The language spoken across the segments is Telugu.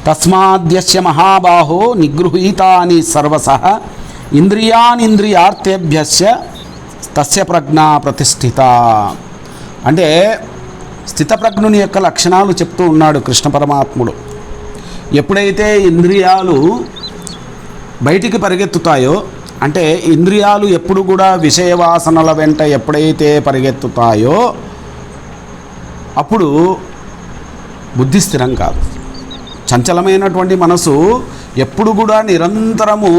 తస్మాద్యస్య మహాబాహో నిగృహీతాని సర్వసః ఇంద్రియానింద్రియార్థేభ్యస్య తస్య ప్రజ్ఞా ప్రతిష్ఠిత. అంటే స్థితప్రజ్ఞుని యొక్క లక్షణాలు చెప్తూ ఉన్నాడు కృష్ణ పరమాత్ముడు. ఎప్పుడైతే ఇంద్రియాలు బయటికి పరిగెత్తుతాయో, అంటే ఇంద్రియాలు ఎప్పుడు కూడా విషయవాసనల వెంట ఎప్పుడైతే పరిగెత్తుతాయో అప్పుడు బుద్ధి స్థిరం కాదు. చంచలమైనటువంటి మనసు ఎప్పుడు కూడా నిరంతరము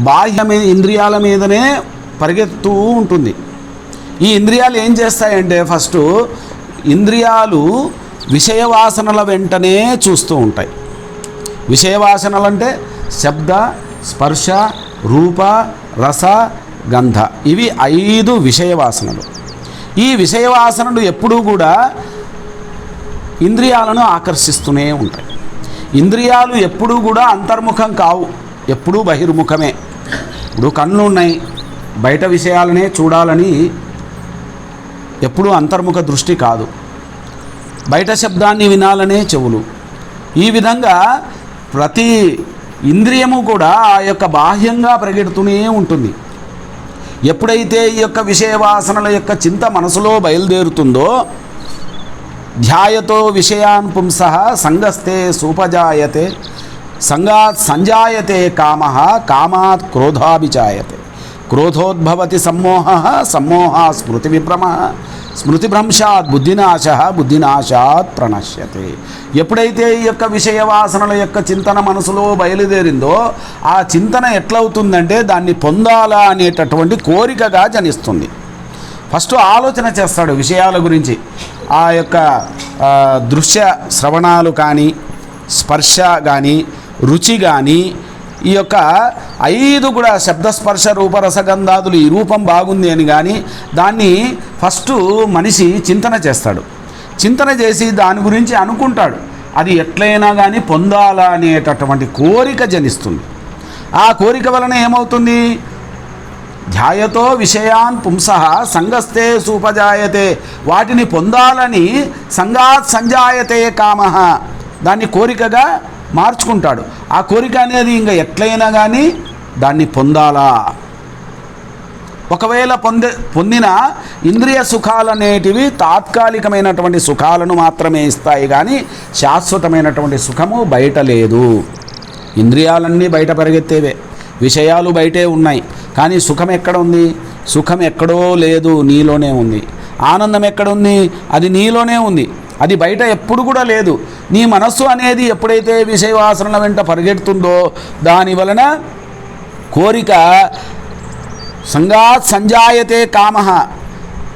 బాహ్య ఇంద్రియాల మీదనే పరిగెత్తుతూ ఉంటుంది. ఈ ఇంద్రియాలు ఏం చేస్తాయంటే ఫస్ట్ ఇంద్రియాలు విషయవాసనల వెంటనే చూస్తూ ఉంటాయి. విషయవాసనలు అంటే శబ్ద, స్పర్శ, రూప, రస, గంధ, ఇవి 5 విషయవాసనలు. ఈ విషయవాసనలు ఎప్పుడూ కూడా ఇంద్రియాలను ఆకర్షిస్తూనే ఉంటాయి. ఇంద్రియాలు ఎప్పుడూ కూడా అంతర్ముఖం కావు, ఎప్పుడూ బహిర్ముఖమే. ఇప్పుడు కళ్ళు ఉన్నాయి, బయట విషయాలనే చూడాలని ఎప్పుడూ అంతర్ముఖ దృష్టి కాదు. బయట శబ్దాన్ని వినాలనే చెవులు. ఈ విధంగా ప్రతి ఇంద్రియము కూడా ఆ యొక్క బాహ్యంగా పరిగెడుతూనే ఉంటుంది. ఎప్పుడైతే ఈ యొక్క విషయవాసనల యొక్క చింత మనసులో బయలుదేరుతుందో ధ్యాయతో విషయాన్ పుంసః సంగస్తే సూపజాయతే సంగాత్ సంజాయతే కామః కామాత్ క్రోధాభిజాయతే క్రోధోద్భవతి సమ్మోహః సమ్మోహాత్ స్మృతి విభ్రమః స్మృతిభ్రంశాత్ బుద్ధినాశః బుద్ధినాశాత్ ప్రణశ్యతే. ఎప్పుడైతే ఈ యొక్క విషయవాసనల యొక్క చింతన మనసులో బయలుదేరిందో ఆ చింతన ఎట్లవుతుందంటే దాన్ని పొందాలా అనేటటువంటి కోరికగా జనిస్తుంది. ఫస్ట్ ఆలోచన చేస్తాడు విషయాల గురించి. ఆ యొక్క దృశ్య శ్రవణాలు కానీ, స్పర్శ కానీ, రుచి కానీ, ఈ యొక్క 5 కూడా శబ్దస్పర్శ రూపరసగంధాదులు, ఈ రూపం బాగుంది అని కానీ దాన్ని ఫస్ట్ మనిషి చింతన చేస్తాడు. చింతన చేసి దాని గురించి అనుకుంటాడు. అది ఎట్లయినా కానీ పొందాలా అనేటటువంటి కోరిక జనిస్తుంది. ఆ కోరిక వలన ఏమవుతుంది? ధ్యాయతో విషయాన్ పుంసః సంగస్తే సూపజాయతే, వాటిని పొందాలని సంగాత్ సంజాయతే కామః, దాన్ని కోరికగా మార్చుకుంటాడు. ఆ కోరిక అనేది ఇంకా ఎట్లయినా కానీ దాన్ని పొందాలా. ఒకవేళ పొందిన ఇంద్రియ సుఖాలు అనేటివి తాత్కాలికమైనటువంటి సుఖాలను మాత్రమే ఇస్తాయి, కానీ శాశ్వతమైనటువంటి సుఖము బయట లేదు. ఇంద్రియాలన్నీ బయట పరిగెత్తేవే, విషయాలు బయటే ఉన్నాయి, కానీ సుఖం ఎక్కడ ఉంది? సుఖం ఎక్కడో లేదు, నీలోనే ఉంది. ఆనందం ఎక్కడుంది? అది నీలోనే ఉంది, అది బయట ఎప్పుడు కూడా లేదు. నీ మనస్సు అనేది ఎప్పుడైతే విషయవాసనల వెంట పరిగెడుతుందో దాని వలన కోరిక సంగాత్ సంజాయతే కామః,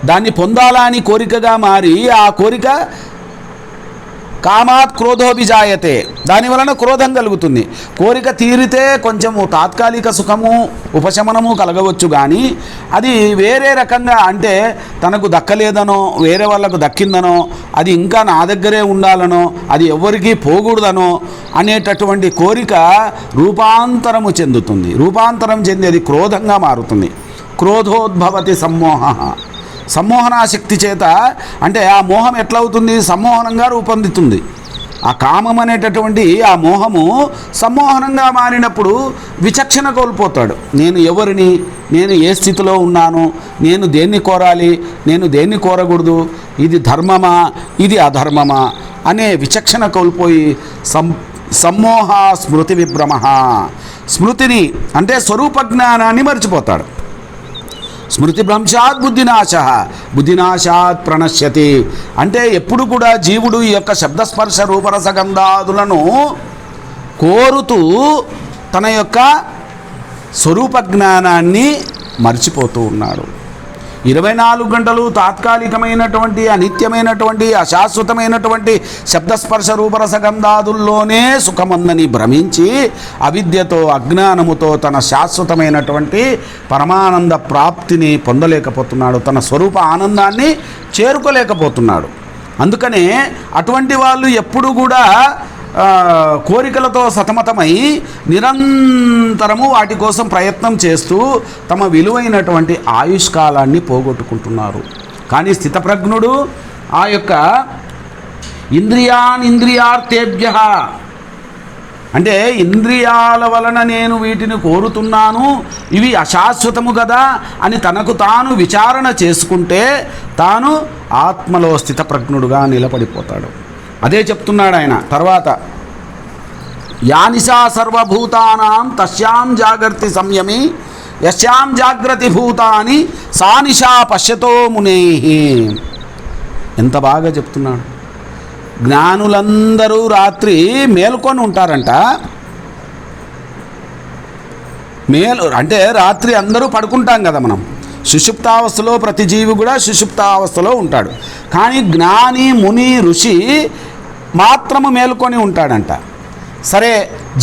దాన్ని పొందాలా అని కోరికగా మారి ఆ కోరిక కామాత్ క్రోధోభిజాయతే, దాని వలన క్రోధం కలుగుతుంది. కోరిక తీరితే కొంచెము తాత్కాలిక సుఖము ఉపశమనము కలగవచ్చు, కానీ అది వేరే రకంగా, అంటే తనకు దక్కలేదనో వేరే వాళ్ళకు దక్కిందనో అది ఇంకా నా దగ్గరే ఉండాలనో అది ఎవ్వరికీ పోకూడదనో అనేటటువంటి కోరిక రూపాంతరము చెందుతుంది. రూపాంతరం చెంది అది క్రోధంగా మారుతుంది. క్రోధోద్భవతి సమ్మోహః, సమ్మోహనాశక్తి చేత, అంటే ఆ మోహం ఎట్లవుతుంది? సమ్మోహనంగా రూపొందుతుంది. ఆ కామం అనేటటువంటి ఆ మోహము సమ్మోహనంగా మారినప్పుడు విచక్షణ కోల్పోతాడు. నేను ఎవరిని, నేను ఏ స్థితిలో ఉన్నాను, నేను దేన్ని కోరాలి, నేను దేన్ని కోరకూడదు, ఇది ధర్మమా ఇది అధర్మమా అనే విచక్షణ కోల్పోయి సమ్మోహ స్మృతి విభ్రమః, స్మృతిని అంటే స్వరూప జ్ఞానాన్ని మర్చిపోతాడు. స్మృతిభ్రంశాత్ బుద్ధినాశః బుద్ధినాశాత్ ప్రణశ్యతి. అంటే ఎప్పుడు కూడా జీవుడు ఈ యొక్క శబ్దస్పర్శ రూపరసగంధాదులను కోరుతూ తన యొక్క స్వరూప జ్ఞానాన్ని మర్చిపోతూ ఉన్నాడు. 24 గంటలు తాత్కాలికమైనటువంటి అనిత్యమైనటువంటి అశాశ్వతమైనటువంటి శబ్దస్పర్శ రూపరసగంధాదుల్లోనే సుఖమందని భ్రమించి అవిద్యతో అజ్ఞానముతో తన శాశ్వతమైనటువంటి పరమానంద ప్రాప్తిని పొందలేకపోతున్నాడు, తన స్వరూప ఆనందాన్ని చేరుకోలేకపోతున్నాడు. అందుకనే అటువంటి వాళ్ళు ఎప్పుడు కూడా కోరికలతో సతమతమై నిరంతరము వాటి కోసం ప్రయత్నం చేస్తూ తమ విలువైనటువంటి ఆయుష్కాలాన్ని పోగొట్టుకుంటున్నారు. కానీ స్థితప్రజ్ఞుడు ఆ యొక్క ఇంద్రియార్థేభ్యః అంటే ఇంద్రియాల వలన నేను వీటిని కోరుతున్నాను, ఇవి అశాశ్వతము కదా అని తనకు తాను విచారణ చేసుకుంటే తాను ఆత్మలో స్థితప్రజ్ఞుడుగా నిలబడిపోతాడు. అదే చెప్తున్నాడు ఆయన తర్వాత, యానిశా సర్వభూతానాం తస్యాం జాగర్తి సంయమి యస్యాం జాగ్రతి భూతాని సా నిశా పశ్యతో మునేః. ఎంత బాగా చెప్తున్నాడు. జ్ఞానులందరూ రాత్రి మేల్కొని ఉంటారంట. అంటే రాత్రి అందరూ పడుకుంటాం కదా మనం, సుషుప్తావస్థలో ప్రతి జీవి కూడా సుషుప్తావస్థలో ఉంటాడు. కానీ జ్ఞాని ముని ఋషి మాత్రము మేల్కొని ఉంటాడంట. సరే,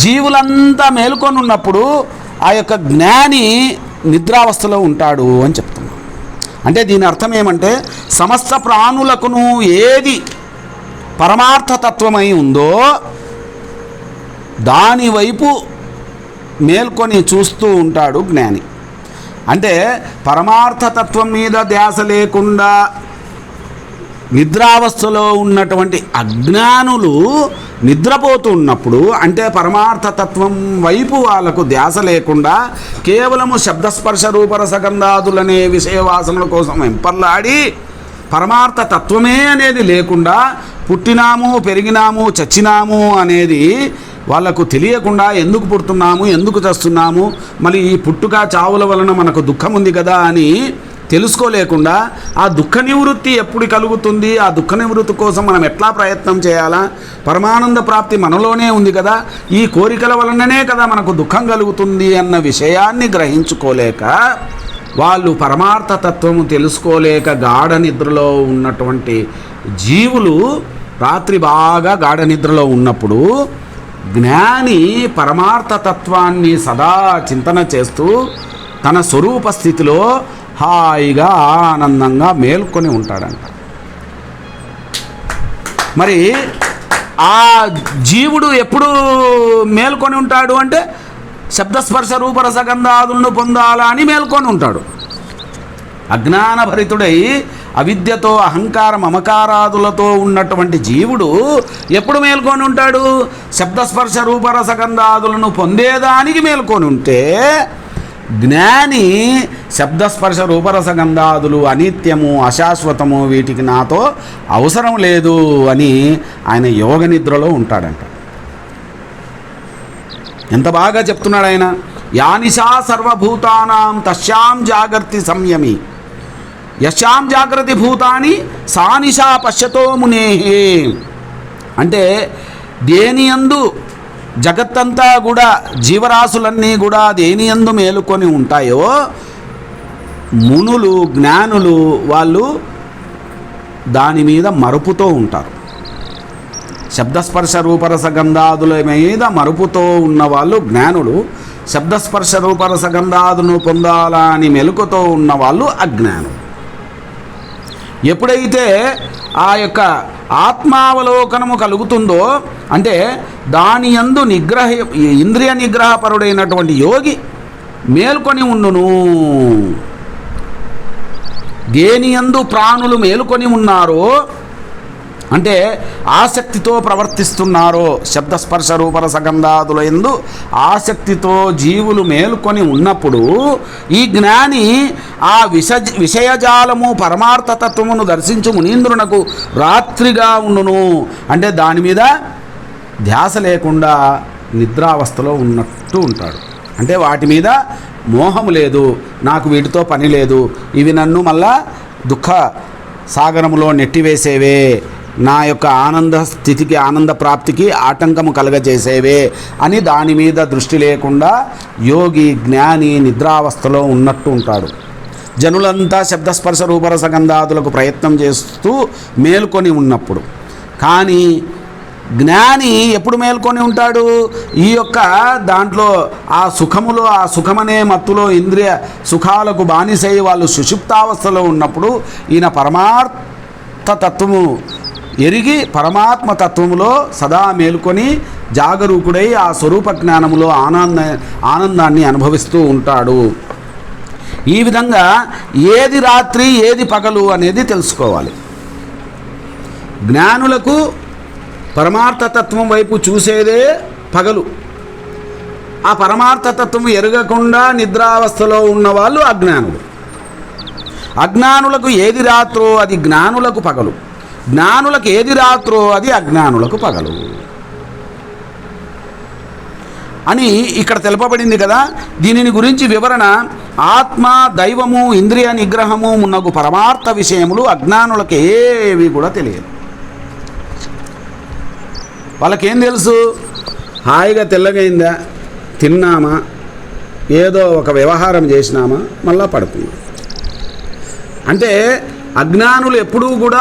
జీవులంతా మేల్కొని ఉన్నప్పుడు ఆ యొక్క జ్ఞాని నిద్రావస్థలో ఉంటాడు అని చెప్తున్నాం. అంటే దీని అర్థం ఏమంటే, సమస్త ప్రాణులకును ఏది పరమార్థతత్వమై ఉందో దాని వైపు మేల్కొని చూస్తూ ఉంటాడు జ్ఞాని. అంటే పరమార్థతత్వం మీద ధ్యాస లేకుండా నిద్రావస్థలో ఉన్నటువంటి అజ్ఞానులు నిద్రపోతూ ఉన్నప్పుడు, అంటే పరమార్థతత్వం వైపు వాళ్ళకు ధ్యాస లేకుండా కేవలము శబ్దస్పర్శ రూపరసగంధాదులనే విషయవాసనల కోసం వెంపర్లాడి పరమార్థ తత్వమే అనేది లేకుండా పుట్టినాము, పెరిగినాము, చచ్చినాము అనేది వాళ్ళకు తెలియకుండా ఎందుకు పుడుతున్నాము, ఎందుకు చస్తున్నాము, మరి ఈ పుట్టుక చావుల వలన మనకు దుఃఖం ఉంది కదా అని తెలుసుకోలేకుండా ఆ దుఃఖ నివృత్తి ఎప్పుడు కలుగుతుంది, ఆ దుఃఖ నివృత్తి కోసం మనం ఎట్లా ప్రయత్నం చేయాలా, పరమానంద ప్రాప్తి మనలోనే ఉంది కదా, ఈ కోరికల వలననే కదా మనకు దుఃఖం కలుగుతుంది అన్న విషయాన్ని గ్రహించుకోలేక వాళ్ళు పరమార్థతత్వము తెలుసుకోలేక గాఢ నిద్రలో ఉన్నటువంటి జీవులు రాత్రి బాగా గాఢ నిద్రలో ఉన్నప్పుడు జ్ఞాని పరమార్థతత్వాన్ని సదా చింతన చేస్తూ తన స్వరూప స్థితిలో హాయిగా ఆనందంగా మేల్కొని ఉంటాడంట. మరి ఆ జీవుడు ఎప్పుడు మేల్కొని ఉంటాడు అంటే శబ్దస్పర్శ రూపరసగంధాదులను పొందాలా అని మేల్కొని ఉంటాడు. అజ్ఞానభరితుడై అవిద్యతో అహంకార మమకారాదులతో ఉన్నటువంటి జీవుడు ఎప్పుడు మేల్కొని ఉంటాడు? శబ్దస్పర్శ రూపరసగంధాదులను పొందేదానికి మేల్కొని ఉంటే, జ్ఞాని శబ్దస్పర్శ రూపరసగంధాదులు అనిత్యము, అశాశ్వతము, వీటికి నాతో అవసరం లేదు అని ఆయన యోగ నిద్రలో ఉంటాడంట. ఎంత బాగా చెప్తున్నాడు ఆయన. యానిశా సర్వభూతానాం తస్యాం జాగర్తి సంయమి యస్యాం జాగ్రతి భూతాని సా నిశా పశ్యతో మునేః. అంటే దేనియందు జగత్తంతా కూడా, జీవరాశులన్నీ కూడా దేనియందు మేలుకొని ఉంటాయో మునులు, జ్ఞానులు వాళ్ళు దాని మీద మరుపుతో ఉంటారు. శబ్దస్పర్శ రూపరసగంధాదుల మీద మరుపుతో ఉన్నవాళ్ళు జ్ఞానులు, శబ్దస్పర్శ రూపరసగంధాదులను పొందాలని మెలుకుతో ఉన్నవాళ్ళు అజ్ఞానులు. ఎప్పుడైతే ఆ యొక్క ఆత్మావలోకనము కలుగుతుందో, అంటే దాని యందు ఇంద్రియ నిగ్రహపరుడైనటువంటి యోగి మేల్కొని ఉండును. దేని యందు ప్రాణులు మేలుకొని ఉన్నారో, అంటే ఆసక్తితో ప్రవర్తిస్తున్నారో, శబ్దస్పర్శ రూపరసగంధాదుల యందు ఆసక్తితో జీవులు మేలుకొని ఉన్నప్పుడు ఈ జ్ఞాని ఆ విషయజాలము పరమార్థతత్వమును దర్శించు మునీంద్రునకు రాత్రిగా ఉండును. అంటే దాని మీద ధ్యాస లేకుండా నిద్రావస్థలో ఉన్నట్టు ఉంటాడు. అంటే వాటి మీద మోహము లేదు, నాకు వీటితో పని లేదు, ఇవి నన్ను మళ్ళా దుఃఖ సాగరములో నెట్టివేసేవే, నా యొక్క ఆనంద స్థితికి, ఆనంద ప్రాప్తికి ఆటంకము కలగజేసేవే అని దాని మీద దృష్టి లేకుండా యోగి, జ్ఞాని నిద్రావస్థలో ఉన్నట్టు ఉంటాడు. జనులంతా శబ్దస్పర్శ రూపరసగంధాదులకు ప్రయత్నం చేస్తూ మేల్కొని ఉన్నప్పుడు, కానీ జ్ఞాని ఎప్పుడు మేల్కొని ఉంటాడు? ఈ యొక్క దాంట్లో ఆ సుఖములో, ఆ సుఖమనే మత్తులో ఇంద్రియ సుఖాలకు బానిసై వాళ్ళు సుషుప్తావస్థలో ఉన్నప్పుడు ఈయన పరమార్థతత్వము ఎరిగి పరమాత్మ తత్వములో సదా మేలుకొని జాగరూకుడై ఆ స్వరూప జ్ఞానములో ఆనందాన్ని అనుభవిస్తూ ఉంటాడు. ఈ విధంగా ఏది రాత్రి ఏది పగలు అనేది తెలుసుకోవాలి. జ్ఞానులకు పరమార్థతత్వం వైపు చూసేదే పగలు. ఆ పరమార్థతత్వం ఎరగకుండా నిద్రావస్థలో ఉన్నవాళ్ళు అజ్ఞానులు. అజ్ఞానులకు ఏది రాత్రో అది జ్ఞానులకు పగలు, జ్ఞానులకు ఏది రాత్రో అది అజ్ఞానులకు పగలు అని ఇక్కడ తెలుపబడింది కదా. దీనిని గురించి వివరణ, ఆత్మ, దైవము, ఇంద్రియ నిగ్రహము మున్నగు పరమార్థ విషయములు అజ్ఞానులకు ఏవి కూడా తెలియదు. వాళ్ళకేం తెలుసు? హాయిగా తెల్లగైందా, తిన్నామా, ఏదో ఒక వ్యవహారం చేసినామా, మళ్ళా పడుకున్నాం. అంటే అజ్ఞానులు ఎప్పుడూ కూడా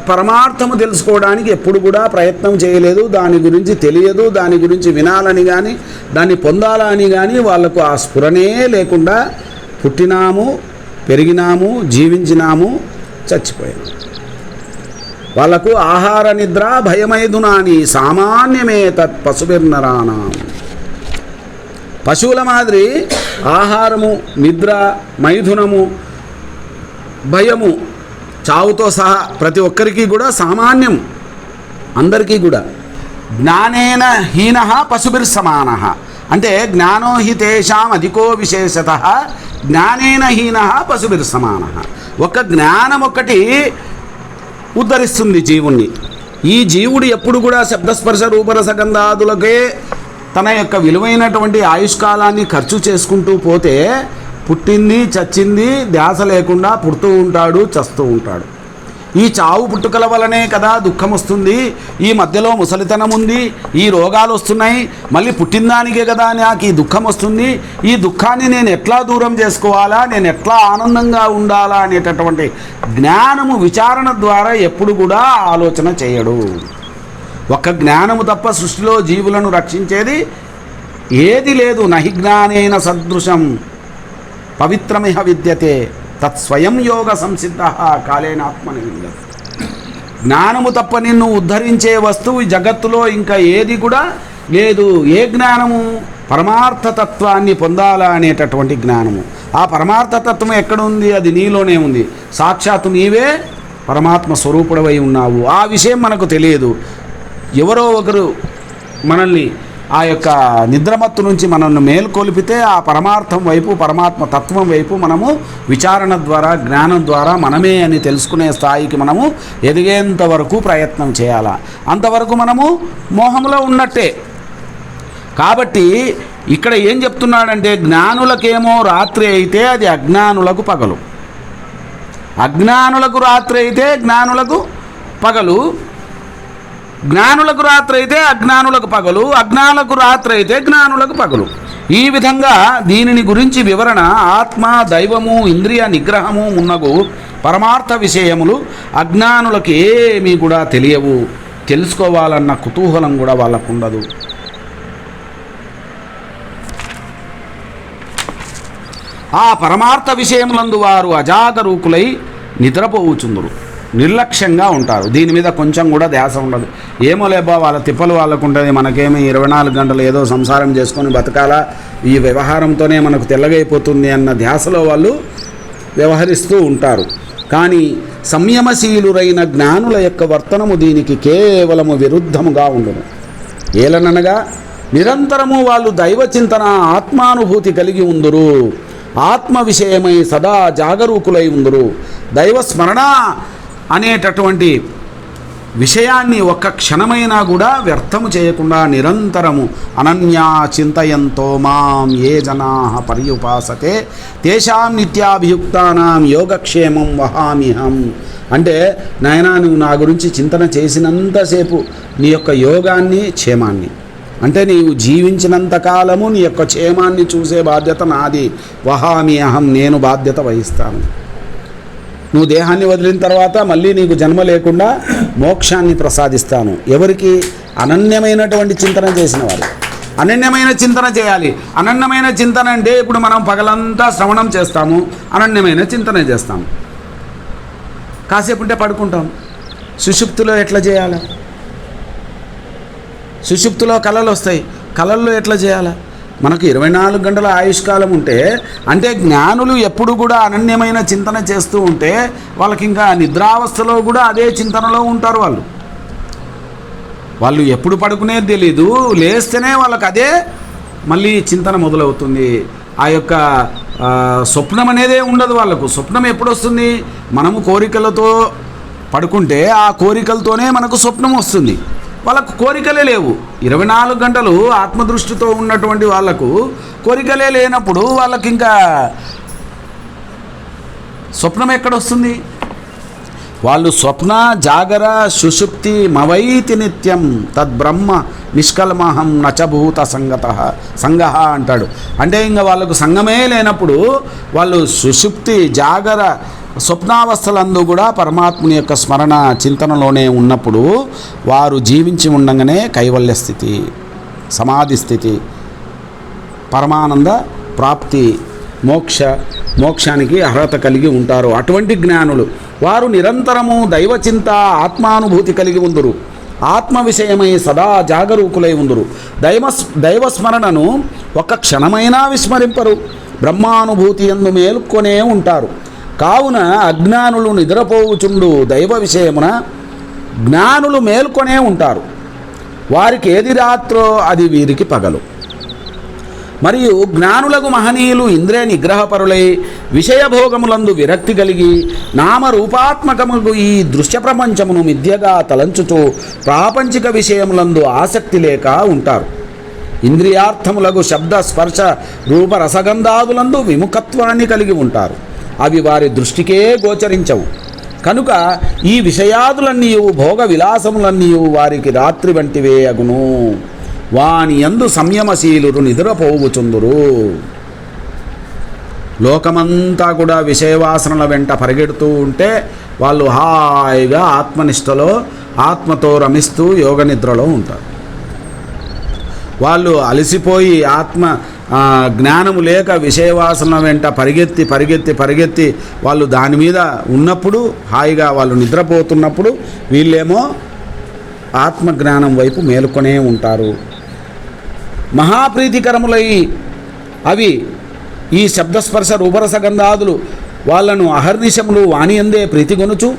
పరమార్థము తెలుసుకోవడానికి ఎప్పుడు కూడా ప్రయత్నం చేయలేదు. దాని గురించి తెలియదు, దాని గురించి వినాలని కానీ దాన్ని పొందాలని కానీ వాళ్లకు ఆ స్ఫురణే లేకుండా పుట్టినాము, పెరిగినాము, జీవించినాము, చచ్చిపోయినాము. వాళ్లకు ఆహార నిద్ర భయమైదునాని సామాన్యమే తత్ పశుభిర్నరాణం. పశువుల మాదిరి ఆహారము, నిద్ర, మైథునము, భయము, చావుతో సహా ప్రతి ఒక్కరికి కూడా సామాన్యం, అందరికీ కూడా. జ్ఞానేన హీన పశుభిర్ సమాన అంటే జ్ఞానో హి తేషాం అధికో విశేషత జ్ఞానేన హీన పశుభిర్ సమాన. ఒక జ్ఞానం ఒక్కటి ఉద్ధరిస్తుంది జీవుణ్ణి. ఈ జీవుడు ఎప్పుడు కూడా శబ్దస్పర్శ రూపరసగంధాదులకే తన యొక్క విలువైనటువంటి ఆయుష్కాలాన్ని ఖర్చు చేసుకుంటూ పోతే పుట్టింది, చచ్చింది ధ్యాస లేకుండా పుడుతూ ఉంటాడు, చస్తూ ఉంటాడు. ఈ చావు పుట్టుకల వలనే కదా దుఃఖం వస్తుంది. ఈ మధ్యలో ముసలితనం ఉంది, ఈ రోగాలు వస్తున్నాయి, మళ్ళీ పుట్టిందానికే కదా నాకు ఈ దుఃఖం వస్తుంది. ఈ దుఃఖాన్ని నేను ఎట్లా దూరం చేసుకోవాలా, నేను ఎట్లా ఆనందంగా ఉండాలా అనేటటువంటి జ్ఞానము విచారణ ద్వారా ఎప్పుడు కూడా ఆలోచన చేయడు. ఒక్క జ్ఞానము తప్ప సృష్టిలో జీవులను రక్షించేది ఏది లేదు. నహి జ్ఞానేన సదృశం పవిత్రమిహ విద్యతే తత్స్వయం యోగ సంసిద్ధ కాలేనాత్మని విందతి. జ్ఞానము తప్ప నిన్ను ఉద్ధరించే వస్తువు ఈ జగత్తులో ఇంకా ఏది కూడా లేదు. ఏ జ్ఞానము? పరమార్థతత్వాన్ని పొందాలా అనేటటువంటి జ్ఞానము. ఆ పరమార్థతత్వం ఎక్కడుంది? అది నీలోనే ఉంది. సాక్షాత్తు నీవే పరమాత్మ స్వరూపుడవై ఉన్నావు. ఆ విషయం మనకు తెలియదు. ఎవరో ఒకరు మనల్ని ఆ యొక్క నిద్రమత్తు నుంచి మనల్ని మేల్కొల్పితే ఆ పరమార్థం వైపు, పరమాత్మ తత్వం వైపు మనము విచారణ ద్వారా, జ్ఞానం ద్వారా మనమే అని తెలుసుకునే స్థాయికి మనము ఎదిగేంత వరకు ప్రయత్నం చేయాలా. అంతవరకు మనము మోహంలో ఉన్నట్టే. కాబట్టి ఇక్కడ ఏం చెప్తున్నాడంటే, జ్ఞానులకేమో రాత్రి అయితే అది అజ్ఞానులకు పగలు, అజ్ఞానులకు రాత్రి అయితే జ్ఞానులకు పగలు, జ్ఞానులకు రాత్రి అయితే అజ్ఞానులకు పగలు, అజ్ఞానులకు రాత్రి అయితే జ్ఞానులకు పగలు. ఈ విధంగా దీనిని గురించి వివరణ, ఆత్మ, దైవము, ఇంద్రియ నిగ్రహము మున్నగు పరమార్థ విషయములు అజ్ఞానులకు ఏమీ కూడా తెలియవు. తెలుసుకోవాలన్న కుతూహలం కూడా వాళ్ళకు ఉండదు. ఆ పరమార్థ విషయములందు వారు అజాగరూకులై నిద్రపోవుచుందురు, నిర్లక్ష్యంగా ఉంటారు. దీని మీద కొంచెం కూడా ధ్యాస ఉండదు. ఏమో లేబా వాళ్ళ తిప్పలు వాళ్ళకు ఉంటుంది, మనకేమి 24 గంటలు ఏదో సంసారం చేసుకొని బతకాలా, ఈ వ్యవహారంతోనే మనకు తెల్లగైపోతుంది అన్న ధ్యాసలో వాళ్ళు వ్యవహరిస్తూ ఉంటారు. కానీ సంయమశీలురైన జ్ఞానుల యొక్క వర్తనము దీనికి కేవలము విరుద్ధముగా ఉండును. ఏలననగా నిరంతరము వాళ్ళు దైవ చింతన, ఆత్మానుభూతి కలిగి ఉందురు, ఆత్మ విషయమై సదా జాగరూకులై ఉందురు. దైవ స్మరణ అనేటటువంటి విషయాన్ని ఒక్క క్షణమైనా కూడా వ్యర్థము చేయకుండా నిరంతరము అనన్యా చింతయంతో మాం ఏ జనా పర్యుపాసతే తేషాం నిత్యాభియుక్తానాం యోగక్షేమం వహామిహం. అంటే నాయనా, నువ్వు నా గురించి చింతన చేసినంతసేపు నీ యొక్క యోగాన్ని, క్షేమాన్ని, అంటే నీవు జీవించినంతకాలము నీ యొక్క క్షేమాన్ని చూసే బాధ్యత నాది. వహామి అహం, నేను బాధ్యత వహిస్తాను. నువ్వు దేహాన్ని వదిలిన తర్వాత మళ్ళీ నీకు జన్మ లేకుండా మోక్షాన్ని ప్రసాదిస్తాను. ఎవరికి? అనన్యమైనటువంటి చింతన చేసిన వాళ్ళు. అనన్యమైన చింతన చేయాలి. అనన్యమైన చింతన అంటే ఇప్పుడు మనం పగలంతా శ్రవణం చేస్తాము, అనన్యమైన చింతన చేస్తాము. కాసేపు ఉంటే పడుకుంటాం. సుషుప్తిలో ఎట్లా చేయాలి? సుషుప్తిలో కళలు వస్తాయి, కళల్లో ఎట్లా చేయాలి? మనకు 24 గంటల ఆయుష్కాలం ఉంటే, అంటే జ్ఞానులు ఎప్పుడు కూడా అనన్యమైన చింతన చేస్తూ ఉంటే వాళ్ళకి ఇంకా నిద్రావస్థలో కూడా అదే చింతనలో ఉంటారు వాళ్ళు. వాళ్ళు ఎప్పుడు పడుకునేది తెలీదు, లేస్తేనే వాళ్ళకి అదే మళ్ళీ చింతన మొదలవుతుంది. ఆ యొక్క స్వప్నం అనేదే ఉండదు వాళ్ళకు. స్వప్నం ఎప్పుడు వస్తుంది? మనము కోరికలతో పడుకుంటే ఆ కోరికలతోనే మనకు స్వప్నం వస్తుంది. వాళ్ళకు కోరికలే లేవు. 24 గంటలు ఆత్మదృష్టితో ఉన్నటువంటి వాళ్ళకు కోరికలే లేనప్పుడు వాళ్ళకి ఇంకా స్వప్నం ఎక్కడొస్తుంది? వాళ్ళు స్వప్న జాగర సుషుప్తి మవైతి నిత్యం తద్బ్రహ్మ నిష్కల్మహం నచభూత సంగహ అంటాడు. అంటే ఇంకా వాళ్ళకు సంగమే లేనప్పుడు వాళ్ళు సుషుప్తి జాగర స్వప్నావస్థలందు కూడా పరమాత్ముని యొక్క స్మరణ చింతనలోనే ఉన్నప్పుడు వారు జీవించి ఉండగానే కైవల్య స్థితి, సమాధి స్థితి, పరమానంద ప్రాప్తి, మోక్షానికి అర్హత కలిగి ఉంటారు. అటువంటి జ్ఞానులు వారు నిరంతరము దైవచింత ఆత్మానుభూతి కలిగి ఉందురు. ఆత్మ విషయమై సదా జాగరూకులై ఉందురు. దైవస్మరణను ఒక్క క్షణమైనా విస్మరింపరు. బ్రహ్మానుభూతి యందు మేల్కొనే ఉంటారు. కావున అజ్ఞానులు నిద్రపోవుచుండు దైవ విషయమున జ్ఞానులు మేల్కొనే ఉంటారు. వారికి ఏది రాత్రో అది వీరికి పగలు. మరియు జ్ఞానులకు మహనీయులు ఇంద్రియ నిగ్రహపరులై విషయభోగములందు విరక్తి కలిగి నామరూపాత్మకముకు ఈ దృశ్య ప్రపంచమును మిథ్యగా తలంచుతూ ప్రాపంచిక విషయములందు ఆసక్తి లేక ఉంటారు. ఇంద్రియార్థములకు శబ్ద స్పర్శ రూప రసగంధాదులందు విముఖత్వాన్ని కలిగి ఉంటారు. అవి వారి దృష్టికే గోచరించవు. కనుక ఈ విషయాదులన్నీ భోగ విలాసములన్నీ వారికి రాత్రి వంటివే అగును. వాని యందు సంయమశీలురు నిద్రపోవుచుందురు. లోకమంతా కూడా విషయవాసనల వెంట పరిగెడుతూ ఉంటే వాళ్ళు హాయిగా ఆత్మనిష్టలో ఆత్మతో రమిస్తూ యోగ నిద్రలో ఉంటారు. వాళ్ళు అలసిపోయి ఆత్మ జ్ఞానము లేక విషయవాసన వెంట పరిగెత్తి వాళ్ళు దాని మీద ఉన్నప్పుడు హాయిగా వాళ్ళు నిద్రపోతున్నప్పుడు వీళ్ళేమో ఆత్మజ్ఞానం వైపు మేలుకొనే ఉంటారు. మహాప్రీతికరములై అవి ఈ శబ్దస్పర్శ రూపరసగంధాదులు వాళ్ళను అహర్నిశములు వాణియందే ప్రీతిగొనుచు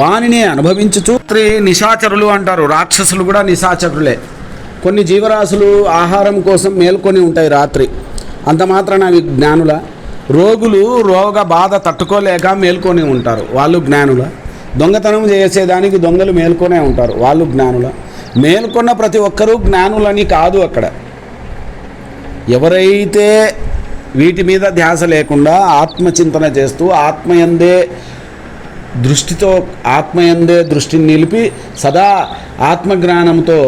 వానినే అనుభవించుచు నిశాచరులు అంటారు. రాక్షసులు కూడా నిశాచరులే. కొన్ని జీవరాశులు ఆహారం కోసం మేల్కొని ఉంటాయి రాత్రి. అంత మాత్రాన అవి జ్ఞానుల? రోగులు రోగ బాధ తట్టుకోలేక మేల్కొని ఉంటారు, వాళ్ళు జ్ఞానుల? దొంగతనం చేసేదానికి దొంగలు మేల్కొనే ఉంటారు, వాళ్ళు జ్ఞానుల? మేల్కొన్న ప్రతి ఒక్కరూ జ్ఞానులని కాదు. అక్కడ ఎవరైతే వీటి మీద ధ్యాస లేకుండా ఆత్మచింతన చేస్తూ ఆత్మయందే దృష్టిని నిలిపి సదా ఆత్మజ్ఞానంతో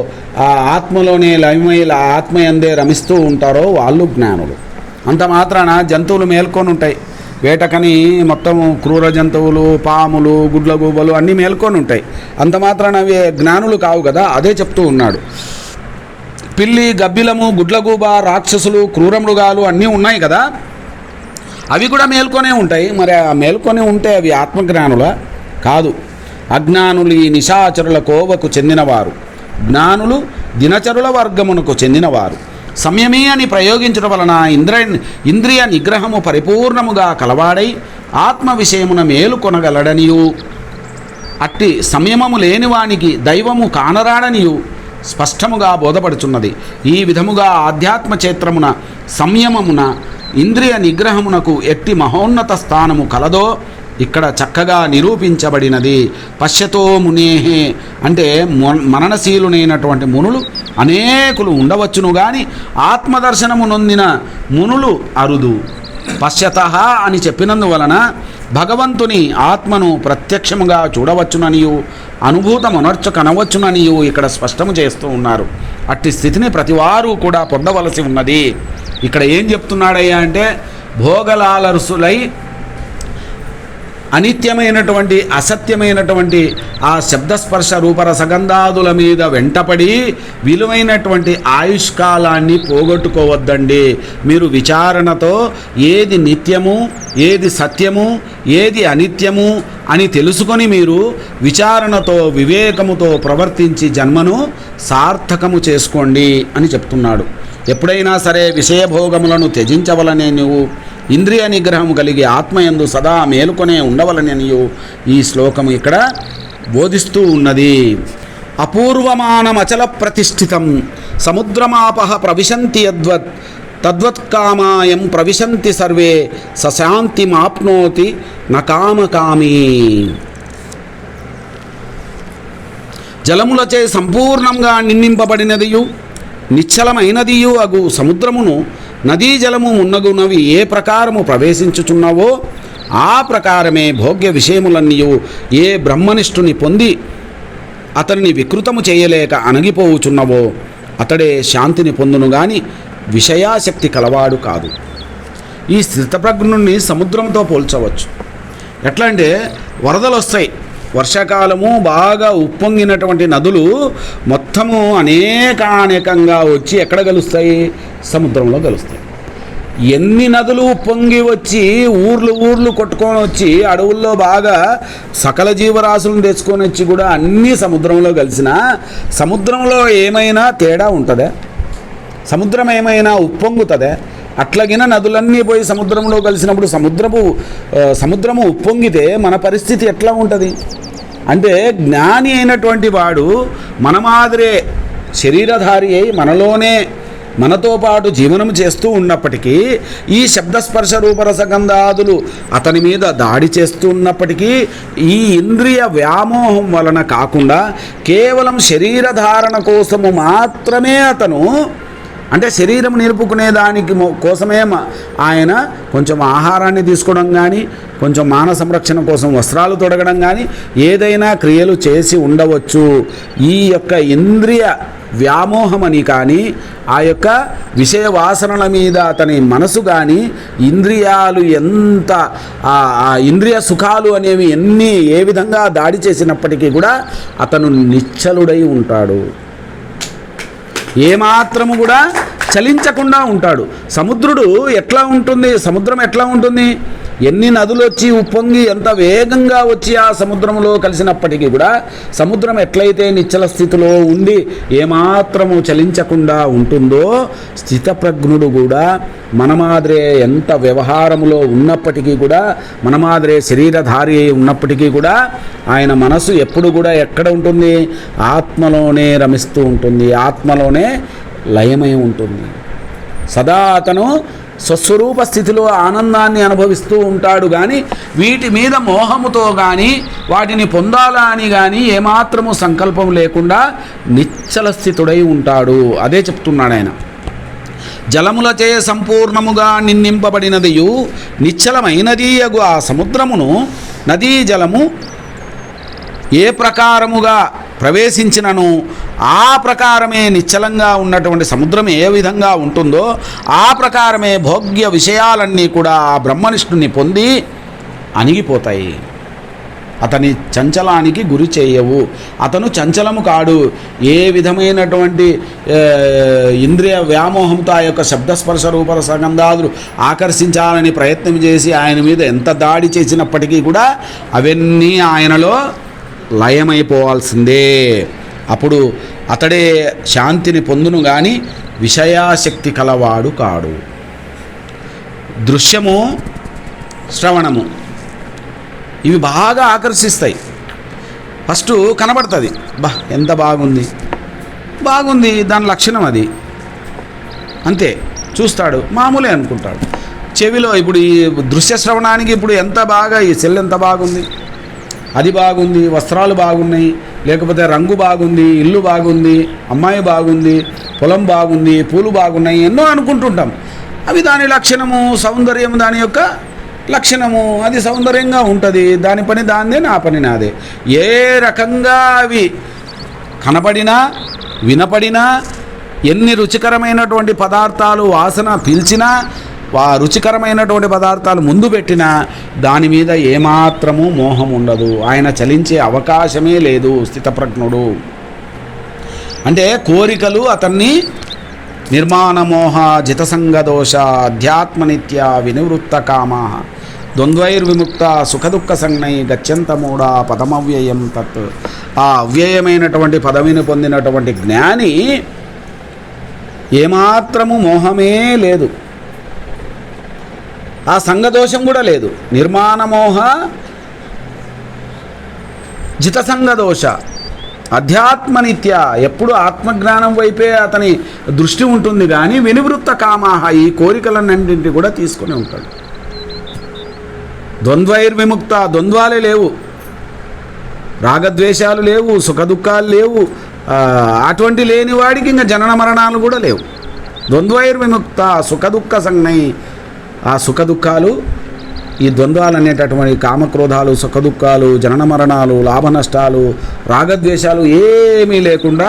ఆ ఆత్మలోనే లయమై ఆత్మయందే రమిస్తూ ఉంటారో వాళ్ళు జ్ఞానులు. అంత మాత్రాన జంతువులు మేల్కొని ఉంటాయి. వేటకని మొత్తం క్రూర జంతువులు, పాములు, గుడ్లగూబలు అన్నీ మేల్కొని ఉంటాయి. అంత మాత్రాన అవి జ్ఞానులు కావు కదా. అదే చెప్తూ ఉన్నాడు. పిల్లి, గబ్బిలము, గుడ్లగూబ, రాక్షసులు, క్రూరమృగాలు అన్నీ ఉన్నాయి కదా, అవి కూడా మేల్కొనే ఉంటాయి. మరి ఆ మేల్కొని ఉంటే అవి ఆత్మజ్ఞానుల? కాదు. అజ్ఞానులు ఈ నిశాచరుల కోవకు చెందినవారు, జ్ఞానులు దినచరుల వర్గమునకు చెందినవారు. సంయమే అని ప్రయోగించడం వలన ఇంద్రియ నిగ్రహము పరిపూర్ణముగా కలవాడై ఆత్మ విషయమున మేలుకొనగలడనియు అట్టి సంయమము లేనివానికి దైవము కానరాడనియు స్పష్టముగా బోధపడుచున్నది. ఈ విధముగా ఆధ్యాత్మ క్షేత్రమున సంయమమున ఇంద్రియ నిగ్రహమునకు ఎట్టి మహోన్నత స్థానము కలదో ఇక్కడ చక్కగా నిరూపించబడినది. పశ్యతో మునేహే అంటే మననశీలునైనటువంటి మునులు అనేకులు ఉండవచ్చును గాని ఆత్మదర్శనము నొందిన మునులు అరుదు. పశ్యతః అని చెప్పినందువలన భగవంతుని ఆత్మను ప్రత్యక్షముగా చూడవచ్చుననియు అనుభూతమునర్చ కనవచ్చుననియు ఇక్కడ స్పష్టము చేస్తూ ఉన్నారు. అట్టి స్థితిని ప్రతివారు కూడా పొందవలసి ఉన్నది. ఇక్కడ ఏం చెప్తున్నాడయ్యా అంటే భోగలాలరుసులై అనిత్యమైనటువంటి అసత్యమైనటువంటి ఆ శబ్దస్పర్శ రూపరసగంధాదుల మీద వెంటపడి విలువైనటువంటి ఆయుష్కాలాన్ని పోగొట్టుకోవద్దండి. మీరు విచారణతో ఏది నిత్యము, ఏది సత్యము, ఏది అనిత్యము అని తెలుసుకొని మీరు విచారణతో వివేకముతో ప్రవర్తించి జన్మను సార్థకము చేసుకోండి అని చెప్తున్నాడు. ఎప్పుడైనా సరే విషయభోగములను త్యజించవలనే నువ్వు ఇంద్రియ నిగ్రహము కలిగి ఆత్మయందు సదా మేలుకొనే ఉండవలననియు ఈ శ్లోకము ఇక్కడ బోధిస్తూ ఉన్నది. అపూర్వమానమచల ప్రతిష్ఠితం సముద్రమాపః ప్రవిశంతి యద్వత్ తద్వత్కామాయం ప్రవిశంతి సర్వే సశాంతిమాప్నోతి నకామకామీ. జలములచే సంపూర్ణంగా నిండింపబడినదియు నిశ్చలమైనదియు అగు సముద్రమును నదీ జలము మున్నగునవి ఏ ప్రకారము ప్రవేశించుచున్నవో ఆ ప్రకారమే భోగ్య విషయములన్నీయు ఏ బ్రహ్మనిష్ఠుని పొంది అతనిని వికృతము చేయలేక అణగిపోవుచున్నవో అతడే శాంతిని పొందును గాని విషయాశక్తి కలవాడు కాదు. ఈ స్థితప్రజ్ఞుణ్ణి సముద్రంతో పోల్చవచ్చు. ఎట్లా అంటే వరదలు వస్తాయి, వర్షాకాలము బాగా ఉప్పొంగినటువంటి నదులు మొత్తము అనేకానేకంగా వచ్చి ఎక్కడ కలుస్తాయి? సముద్రంలో కలుస్తాయి. ఎన్ని నదులు పొంగి వచ్చి ఊర్లు కొట్టుకొని వచ్చి అడవుల్లో బాగా సకల జీవరాశులను తెచ్చుకొని వచ్చి కూడా అన్నీ సముద్రంలో కలిసినా సముద్రంలో ఏమైనా తేడా ఉంటుందా? సముద్రం ఏమైనా ఉప్పొంగుతుందా? అట్లాగిన నదులన్నీ పోయి సముద్రంలో కలిసినప్పుడు సముద్రము ఉప్పొంగితే మన పరిస్థితి ఎట్లా ఉంటుంది అంటే, జ్ఞాని అయినటువంటి వాడు మన మాదిరే శరీరధారి అయి మనతో పాటు జీవనం చేస్తూ ఉన్నప్పటికీ ఈ శబ్దస్పర్శ రూపరసగంధాదులు అతని మీద దాడి చేస్తూ ఉన్నప్పటికీ ఈ ఇంద్రియ వ్యామోహం వలన కాకుండా కేవలం శరీరధారణ కోసము మాత్రమే అతను, అంటే శరీరం నిలుపుకునే దానికి కోసమే ఆయన కొంచెం ఆహారాన్ని తీసుకోవడం కానీ, కొంచెం మాన సంరక్షణ కోసం వస్త్రాలు తొడగడం కానీ ఏదైనా క్రియలు చేసి ఉండవచ్చు. ఈ యొక్క ఇంద్రియ వ్యామోహమని కానీ, ఆ యొక్క విషయ వాసనల మీద అతని మనసు కానీ, ఇంద్రియాలు ఎంత ఇంద్రియ సుఖాలు అనేవి ఏ విధంగా దాడి చేసినప్పటికీ కూడా అతను నిశ్చలుడై ఉంటాడు, ఏమాత్రము కూడా చలించకుండా ఉంటాడు. సముద్రం ఎట్లా ఉంటుంది? ఎన్ని నదులు వచ్చి ఉప్పొంగి ఎంత వేగంగా వచ్చి ఆ సముద్రంలో కలిసినప్పటికీ కూడా సముద్రం ఎట్లయితే నిశ్చల స్థితిలో ఉండి ఏమాత్రము చలించకుండా ఉంటుందో స్థితప్రజ్ఞుడు కూడా మన మాదిరే ఎంత వ్యవహారములో ఉన్నప్పటికీ కూడా, మన మాదిరే శరీరధారి అయి ఉన్నప్పటికీ కూడా ఆయన మనసు ఎప్పుడు కూడా ఎక్కడ ఉంటుంది? ఆత్మలోనే రమిస్తూ ఉంటుంది, ఆత్మలోనే లయమై ఉంటుంది. సదా అతను స్వస్వరూప స్థితిలో ఆనందాన్ని అనుభవిస్తూ ఉంటాడు. కానీ వీటి మీద మోహముతో కానీ వాటిని పొందాలా అని కానీ ఏమాత్రము సంకల్పం లేకుండా నిశ్చల స్థితుడై ఉంటాడు. అదే చెప్తున్నాడు ఆయన. జలములచే సంపూర్ణముగా నిండింపబడినదియు నిశ్చలమైనది అగు ఆ సముద్రమును నదీ జలము ఏ ప్రకారముగా ప్రవేశించినను ఆ ప్రకారమే నిశ్చలంగా ఉన్నటువంటి సముద్రం ఏ విధంగా ఉంటుందో ఆ ప్రకారమే భోగ్య విషయాలన్నీ కూడా ఆ బ్రహ్మనిష్ఠుని పొంది అణిగిపోతాయి. అతని చంచలానికి గురి చేయవు. అతను చంచలము కాడు. ఏ విధమైనటువంటి ఇంద్రియ వ్యామోహంతో ఆ యొక్క శబ్దస్పర్శ రూపరసగంధాదులు ఆకర్షించాలని ప్రయత్నం చేసి ఆయన మీద ఎంత దాడి చేసినప్పటికీ కూడా అవన్నీ ఆయనలో లయమైపోవాల్సిందే. అప్పుడు అతడే శాంతిని పొందును గాని విషయాశక్తి కలవాడు కాడు. దృశ్యము, శ్రవణము ఇవి బాగా ఆకర్షిస్తాయి. ఫస్ట్ కనబడుతుంది, ఎంత బాగుంది దాని లక్షణం అది, అంతే. చూస్తాడు, మామూలే అనుకుంటాడు. చెవిలో ఇప్పుడు ఈ దృశ్య శ్రవణానికి ఇప్పుడు ఎంత బాగా ఈ సెల్ ఎంత బాగుంది, అది బాగుంది, వస్త్రాలు బాగున్నాయి, లేకపోతే రంగు బాగుంది, ఇల్లు బాగుంది, అమ్మాయి బాగుంది, పొలం బాగుంది, పూలు బాగున్నాయి, ఎన్నో అనుకుంటుంటాం. అవి దాని లక్షణము, సౌందర్యం దాని యొక్క లక్షణము. అది సౌందర్యంగా ఉంటుంది, దాని పని దాందే, నా పని నాదే. ఏ రకంగా అవి కనపడినా వినపడినా ఎన్ని రుచికరమైనటువంటి పదార్థాలు వాసన పీల్చినా రుచికరమైనటువంటి పదార్థాలు ముందు పెట్టినా దాని మీద ఏమాత్రము మోహం ఉండదు. ఆయన చలించే అవకాశమే లేదు స్థితప్రజ్ఞుడు. అంటే కోరికలు అతన్ని నిర్మాణమోహ జితసంగదోష అధ్యాత్మనిత్య వినివృత్త కామా ద్వంద్వైర్విముక్త సుఖదుఃఖ సంజ్ఞై గచ్చంతమూఢ పదమవ్యయం తత్. ఆ అవ్యయమైనటువంటి పదవిని పొందినటువంటి జ్ఞాని ఏమాత్రము మోహమే లేదు, ఆ సంగదోషం కూడా లేదు. నిర్మాణమోహ జితసంగదోష అధ్యాత్మనిత్య, ఎప్పుడు ఆత్మజ్ఞానం వైపే అతని దృష్టి ఉంటుంది కానీ వినివృత్త కామాహ, ఈ కోరికలన్నింటినీ కూడా తీసుకుని ఉంటాడు. ద్వంద్వైర్విముక్త, ద్వంద్వాలే లేవు, రాగద్వేషాలు లేవు, సుఖదుఖాలు లేవు, అటువంటి లేని వాడికి ఇంకా జనన మరణాలు కూడా లేవు. ద్వంద్వైర్విముక్త సుఖదుఖ సంజ్ఞై, ఆ సుఖదుఖాలు, ఈ ద్వంద్వాలు అనేటటువంటి కామక్రోధాలు, సుఖదుఖాలు, జనన మరణాలు, లాభ నష్టాలు, రాగద్వేషాలు ఏమీ లేకుండా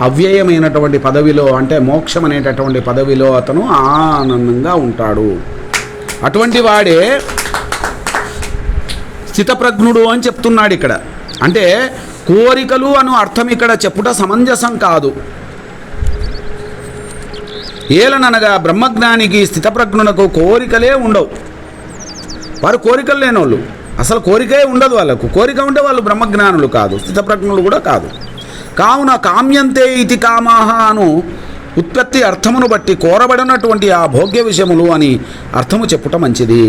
అవ్యయమైనటువంటి పదవిలో, అంటే మోక్షం అనేటటువంటి పదవిలో అతను ఆనందంగా ఉంటాడు. అటువంటి వాడే స్థితప్రజ్ఞుడు అని చెప్తున్నాడు ఇక్కడ. అంటే కోరికలు అను అర్థం ఇక్కడ చెప్పుట సమంజసం కాదు. ఏలననగా బ్రహ్మజ్ఞానికి స్థితప్రజ్ఞునకు కోరికలే ఉండవు. వారు కోరికలు లేనోళ్ళు, అసలు కోరికే ఉండదు వాళ్ళకు. కోరిక ఉంటే వాళ్ళు బ్రహ్మజ్ఞానులు కాదు, స్థితప్రజ్ఞులు కూడా కాదు. కావున కామ్యంతే ఇతి కామాహ అను ఉత్పత్తి అర్థమును బట్టి కోరబడినటువంటి ఆ భోగ్య విషయములు అని అర్థము చెప్పుట మంచిది.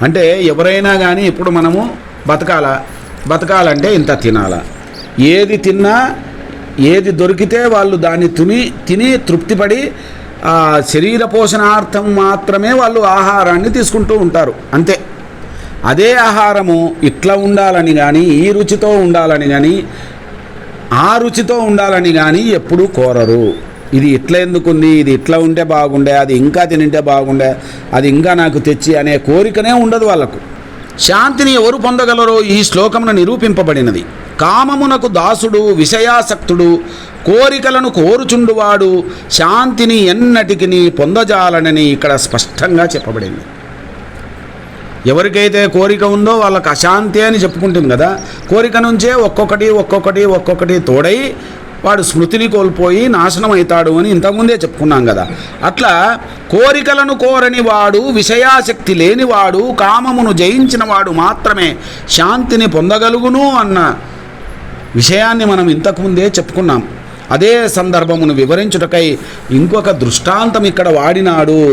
అంటే ఎవరైనా కానీ ఇప్పుడు మనము బతకాలంటే ఇంత తినాలా, ఏది తిన్నా ఏది దొరికితే వాళ్ళు దాన్ని తిని తృప్తిపడి ఆ శరీర పోషణార్థం మాత్రమే వాళ్ళు ఆహారాన్ని తీసుకుంటూ ఉంటారు, అంతే. అదే ఆహారము ఇట్లా ఉండాలని కానీ, ఈ రుచితో ఉండాలని కానీ, ఆ రుచితో ఉండాలని కానీ ఎప్పుడూ కోరరు. ఇది ఇట్లా ఎందుకుంది, ఇది ఇట్లా ఉంటే బాగుండే, అది ఇంకా తినింటే బాగుండే, అది ఇంకా నాకు తెచ్చి అనే కోరికనే ఉండదు వాళ్ళకు. శాంతిని ఎవరు పొందగలరో ఈ శ్లోకమున నిరూపింపబడినది. కామమునకు దాసుడు, విషయాసక్తుడు, కోరికలను కోరుచుండువాడు శాంతిని ఎన్నటికి పొందజాలనని ఇక్కడ స్పష్టంగా చెప్పబడింది. ఎవరికైతే కోరిక ఉందో వాళ్ళకి అశాంతి అని చెప్పుకుంటుంది కదా. కోరిక నుంచే ఒక్కొక్కటి తోడై వాడు స్మృతిని కోల్పోయి నాశనం అవుతాడు అని ఇంతకుముందే చెప్పుకున్నాం కదా. అట్లా కోరికలను కోరని వాడు, విషయాసక్తి లేనివాడు, కామమును జయించిన వాడు మాత్రమే శాంతిని పొందగలుగును అన్న విషయాన్ని మనం ఇంతకుముందే చెప్పుకున్నాం. అదే సందర్భమును వివరించుటకై ఇంకొక దృష్టాంతం ఇక్కడ వాడినాడు.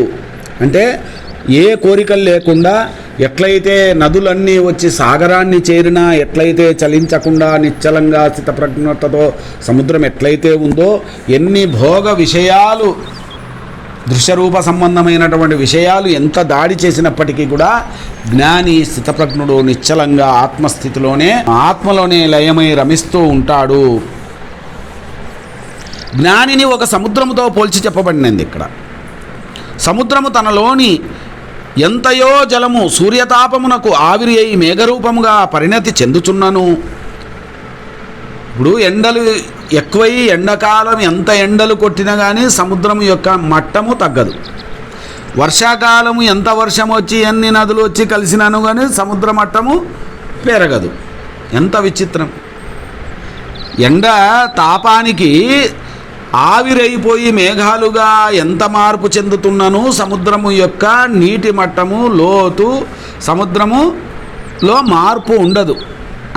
అంటే ఏ కోరికలు లేకుండా ఎట్లయితే నదులన్నీ వచ్చి సాగరాన్ని చేరినా, ఎట్లయితే చలించకుండా నిశ్చలంగా స్థితప్రజ్ఞతతో సముద్రం ఎట్లయితే ఉందో, ఎన్ని భోగ విషయాలు, దృశ్యరూప సంబంధమైనటువంటి విషయాలు ఎంత దాడి చేసినప్పటికీ కూడా జ్ఞాని స్థితప్రజ్ఞుడు నిశ్చలంగా ఆత్మస్థితిలోనే, ఆత్మలోనే లయమై రమిస్తూ ఉంటాడు. జ్ఞానిని ఒక సముద్రముతో పోల్చి చెప్పబడినది ఇక్కడ. సముద్రము తనలోని ఎంతయో జలము సూర్యతాపమునకు ఆవిరి అయి మేఘరూపముగా పరిణతి చెందుచున్నను. ఇప్పుడు ఎండలు ఎక్కువై ఎండాకాలం ఎంత ఎండలు కొట్టినా కానీ సముద్రం యొక్క మట్టము తగ్గదు. వర్షాకాలము ఎంత వర్షం వచ్చి ఎన్ని నదులు వచ్చి కలిసినాను కానీ సముద్ర మట్టము పెరగదు. ఎంత విచిత్రం! ఎండ తాపానికి ఆవిరైపోయి మేఘాలుగా ఎంత మార్పు చెందుతున్నను సముద్రము యొక్క నీటి మట్టము, లోతు, సముద్రములో మార్పు ఉండదు.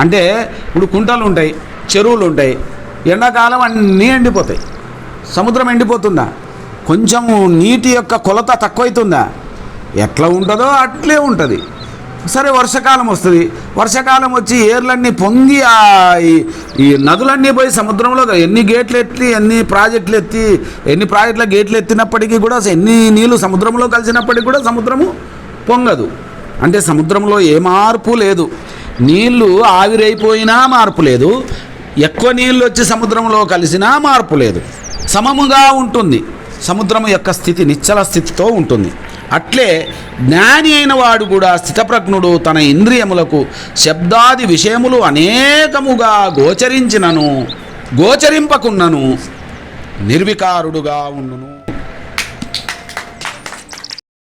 అంటే ఇప్పుడు కుంటలు ఉంటాయి, చెరువులు ఉంటాయి, ఎండాకాలం అన్నీ ఎండిపోతాయి. సముద్రం ఎండిపోతుందా? కొంచెము నీటి యొక్క కొలత తక్కువైతుందా? ఎట్లా ఉంటుందో అట్లే ఉంటుంది. సరే వర్షాకాలం వస్తుంది, వర్షాకాలం వచ్చి ఏర్లన్నీ పొంగి ఈ నదులన్నీ పోయి సముద్రంలో ఎన్ని గేట్లు ఎత్తి, ఎన్ని ప్రాజెక్టుల గేట్లు ఎత్తినప్పటికీ కూడా, ఎన్ని నీళ్ళు సముద్రంలో కలిసినప్పటికీ కూడా సముద్రము పొంగదు. అంటే సముద్రంలో ఏ మార్పు లేదు. నీళ్లు ఆవిరైపోయినా మార్పు లేదు, ఎక్కువ నీళ్ళు వచ్చి సముద్రంలో కలిసినా మార్పు లేదు. సమముగా ఉంటుంది సముద్రము యొక్క స్థితి, నిశ్చల స్థితితో ఉంటుంది. అట్లే జ్ఞాని అయిన వాడు కూడా స్థితప్రజ్ఞుడు తన ఇంద్రియములకు శబ్దాది విషయములు అనేకముగా గోచరింపకున్నను నిర్వికారుడుగా ఉండును.